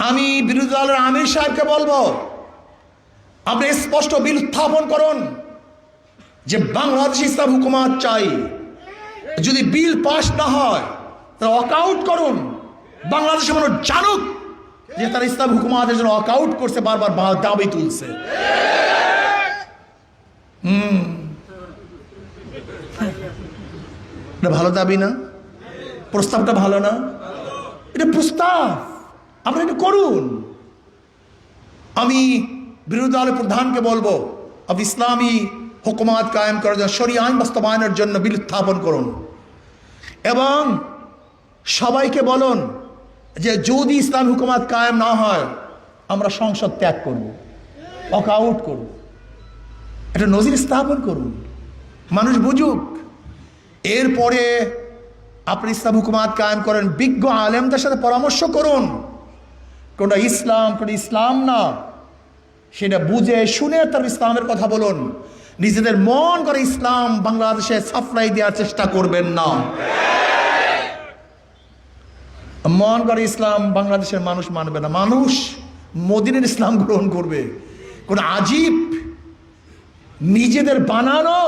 আমি বিরোধী দলের আমির সাহেবকে বলবো, আপনি স্পষ্ট বিল উত্থাপন করুন যে বাংলাদেশ ইসলাম হুকুমত চাই। যদি বিল পাস না হয় তাহলে ওয়াকআউট করুন। বাংলাদেশের মানুষ জানুক যে তারা ইসলাম হুকুমতের জন্য ওয়াকআউট করছে, বারবার দাবি তুলছে। এটা ভালো দাবি না? প্রস্তাবটা ভালো না? এটা প্রস্তাব, আপনারা এটা করুন। আমি বিরোধী দলের প্রধানকে বলবো, আপনি ইসলামী হুকুমত কায়েম করার জন্য, শরিয়া আইন বাস্তবায়নের জন্য বিল উত্থাপন করুন এবং সবাইকে বলুন যে যদি ইসলামী হুকুমত কায়েম না হয় আমরা সংসদ ত্যাগ করব, ওয়াকআউট করব। একটা নজির স্থাপন করুন, মানুষ বুঝুক। এরপরে আপনি ইসলাম হুকুমত কায়েম করেন, বিজ্ঞ আলেমদের সাথে পরামর্শ করুন, কোনটা ইসলাম কোনটা ইসলাম না সেটা বুঝে শুনে তার ইসলামের কথা বলুন। নিজেদের মন করে ইসলাম বাংলাদেশে সাপ্লাই দেওয়ার চেষ্টা করবেন না। মন করে ইসলাম বাংলাদেশের মানুষ মানবে না, মানুষ মদিনের ইসলাম গ্রহণ করবে। কোন আজীব নিজেদের বানানো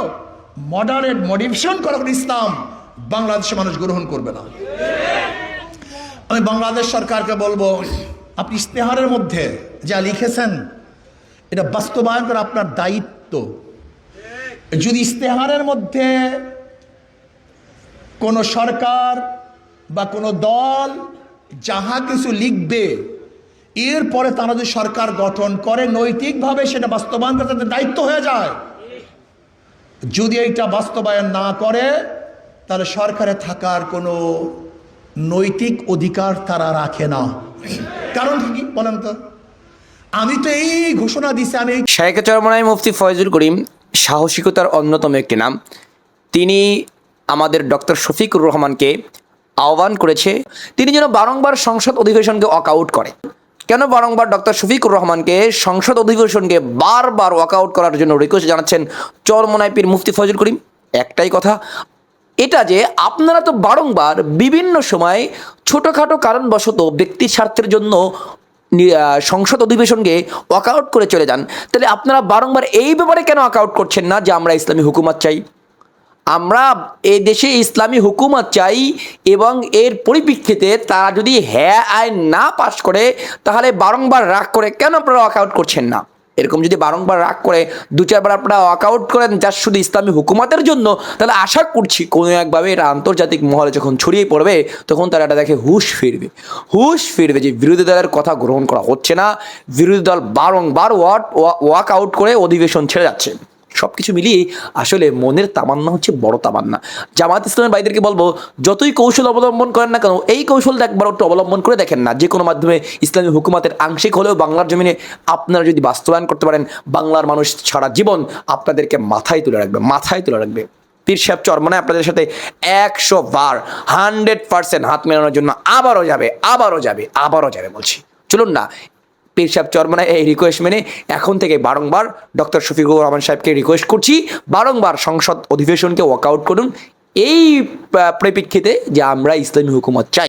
মডারেট মডিফিকেশন করা ইসলাম বাংলাদেশের মানুষ গ্রহণ করবে না। আমি বাংলাদেশ সরকারকে বলবো, আপনি ইশতেহারের মধ্যে যা লিখেছেন এটা বাস্তবায়ন করা আপনার দায়িত্ব। যদি ইশতেহারের মধ্যে কোনো সরকার বা কোনো দল যাহা কিছু লিখবে, এরপরে তারা যদি সরকার গঠন করে নৈতিকভাবে সেটা বাস্তবায়ন করা তাদের দায়িত্ব হয়ে যায়। যদি এইটা বাস্তবায়ন না করে তাহলে সরকারে থাকার কোনো নৈতিক অধিকার তারা রাখে না। কারণ কি বলেন তো? আমি তো এই ঘোষণা দিছি, আমি শায়েখে চরমনাই মুফতি ফয়জুল করিম সাহসিকতার অন্যতম একটি নাম। তিনি আমাদের ডক্টর শফিকুর রহমানকে আহ্বান করেছে তিনি যেন বারংবার সংসদ অধিবেশনকে ওয়াকআউট করে। কেন বারংবার ডক্টর শফিকুর রহমানকে সংসদ অধিবেশনকে বারবার ওয়াকআউট করার জন্য রিকোয়েস্ট জানাচ্ছেন চরমনাই পীর মুফতি ফয়জুল করিম? একটাই কথা, এটা যে আপনারা তো বারংবার বিভিন্ন সময় ছোটোখাটো কারণবশত ব্যক্তির স্বার্থের জন্য সংসদ অধিবেশনকে ওয়াকআউট করে চলে যান, তাহলে আপনারা বারংবার এই ব্যাপারে কেন ওয়াকআউট করছেন না যে আমরা ইসলামী হুকুমত চাই, আমরা এই দেশে ইসলামী হুকুমত চাই, এবং এর পরিপ্রেক্ষিতে তারা যদি হ্যাঁ আইন না পাশ করে তাহলে বারংবার রাগ করে কেন আপনারা ওয়াকআউট করছেন না? এরকম যদি বারংবার রাগ করে দু চারবার আপনারা ওয়াকআউট করেন যা শুধু ইসলামী হুকুমতের জন্য, তাহলে আশা করছি কোনো একভাবে এটা আন্তর্জাতিক মহলে যখন ছড়িয়ে পড়বে তখন তারা এটা দেখে হুঁশ ফিরবে যে বিরোধী দলের কথা গ্রহণ করা হচ্ছে না, বিরোধী দল বারংবার ওয়াকআউট করে অধিবেশন ছেড়ে যাচ্ছে। সব কিছু মিলিয়ে আসলে মনের তামান্না হচ্ছে বড় তামান্না। জামাত ইসলামের ভাইদেরকে বলবো, যতই কৌশল অবলম্বন করেন না কেন, এই কৌশলটা একবার একটু অবলম্বন করে দেখেন না। যে কোনো মাধ্যমে ইসলামী হুকুমতের আংশিক হলেও বাংলার জমিনে আপনারা যদি বাস্তবায়ন করতে পারেন, বাংলার মানুষ সারা জীবন আপনাদেরকে মাথায় তুলে রাখবে। পীর সাহেব চরমনাই আপনাদের সাথে 100 বার 100% হাত মেলানোর জন্য আবারও যাবে বলছি। চলুন না, পীর সাহেব চরমনাই এই রিকোয়েস্ট মেনে এখন থেকে বারংবার ডক্টর শফিকুর রহমান সাহেবকে রিকোয়েস্ট করছি, বারংবার সংসদ অধিবেশনকে ওয়াকআউট করুন এই পরিপ্রেক্ষিতে যে আমরা ইসলামী হুকুমত চাই।